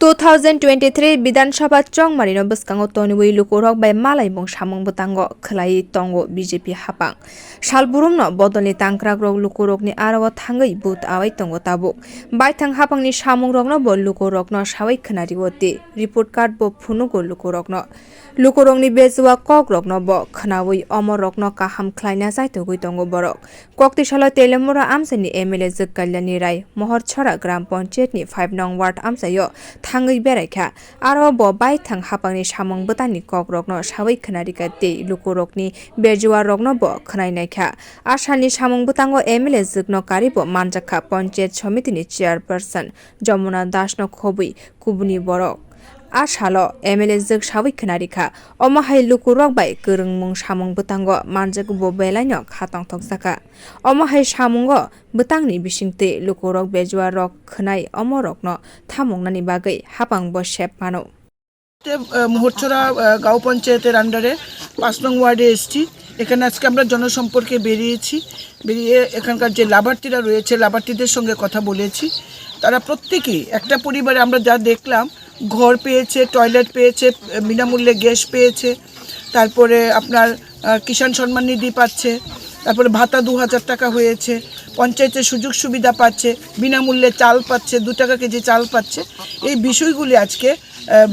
2023 বিধানসভা চংমারিনো bwskango tonwi lukurok bai malaimung samung bwtango khlai tongo BJP haphang salburumno bodolni tangkragrok lukurokni arawo thangui but awai tongo tabuk baithang haphangni samung rogno bo lukurokno sawai khwnariwoti report card bo phunugo lukurokni bejua kokrokno bo khnawi omorokno kaham khlaina jaitogui tongo borog Kokti salo teliamura amchaini MLA Kalyani Roy mohorchora gram panchayat ni 5 nong ward amchaio thangui beraikha aro bo baithang haphangni samung bwtangni kokrokno sawai khwnarika tei lukurokni bejua rogno bo khnainaikha asani samung bwtango MLA jukno karibo manjak panchayat samitini chairperson Jamuna dasno khobui kubuni borog salo MLA juk sawai khwnarika amchaio lukurok bai kwrwngmung samung bwtango manjak bo belaino khatang thokjaka amchaio samungo bwtangni bisingte lukurok bejua rok khnai amorokno thamungnani bagwi haphang bo sep mano mohorchora গাঁও পঞ্চায়েতের আন্ডারে 5 নং ওয়ার্ডে এসেছি। এখানে আজকে আমরা জনসম্পর্কে বেরিয়ে এখানকার যে লাভার্থীরা রয়েছে লাভার্থীদের সঙ্গে কথা বলেছি। তারা প্রত্যেকেই একটা পরিবারে আমরা যা দেখলাম ঘর পেয়েছে, টয়লেট পেয়েছে, বিনামূল্যে গ্যাস পেয়েছে, তারপরে আপনার কিষাণ সম্মান নিধি পাচ্ছে, তারপরে ভাতা 2000 টাকা হয়েছে, পঞ্চায়েতের সুযোগ সুবিধা পাচ্ছে, বিনামূল্যে চাল পাচ্ছে, 2 টাকা কেজি চাল পাচ্ছে। এই বিষয়গুলি আজকে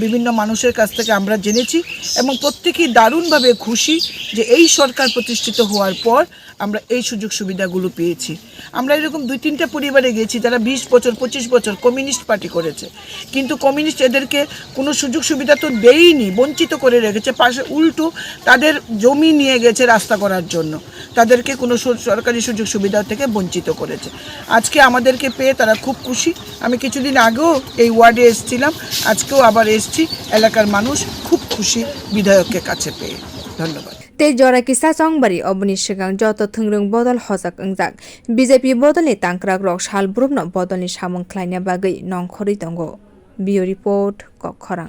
বিভিন্ন মানুষের কাছ থেকে আমরা জেনেছি এবং প্রত্যেকেই দারুণভাবে খুশি যে এই সরকার প্রতিষ্ঠিত হওয়ার পর আমরা এই সুযোগ সুবিধাগুলো পেয়েছি। আমরা এরকম 2-3টা পরিবারে গেছি যারা 20 বছর 25 বছর কমিউনিস্ট পার্টি করেছে, কিন্তু কমিউনিস্ট এদেরকে কোনো সুযোগ সুবিধা তো দেয়নি, বঞ্চিত করে রেখেছে। পাশে উল্টো তাদের জমি নিয়ে গেছে রাস্তা করার জন্য, তাদেরকে কোনো সরকারি সুযোগ সুবিধা থেকে বঞ্চিত করেছে। আজকে আমাদেরকে পেয়ে তারা খুব খুশি। আমি কিছুদিন আগেও এই ওয়ার্ডে এসেছিলাম, আজকেও আবার এসেছি। এলাকার মানুষ খুব খুশি বিধায়কের কাছে পেয়ে। ধন্যবাদ। tei jora kisa chongbari oboni sigang joto thungrung bodol hojak ongjak BJP bodolni tangkragrok salburumno bodolni samung khlaina bagwi nongkhorui tongo. Bio report Kokti.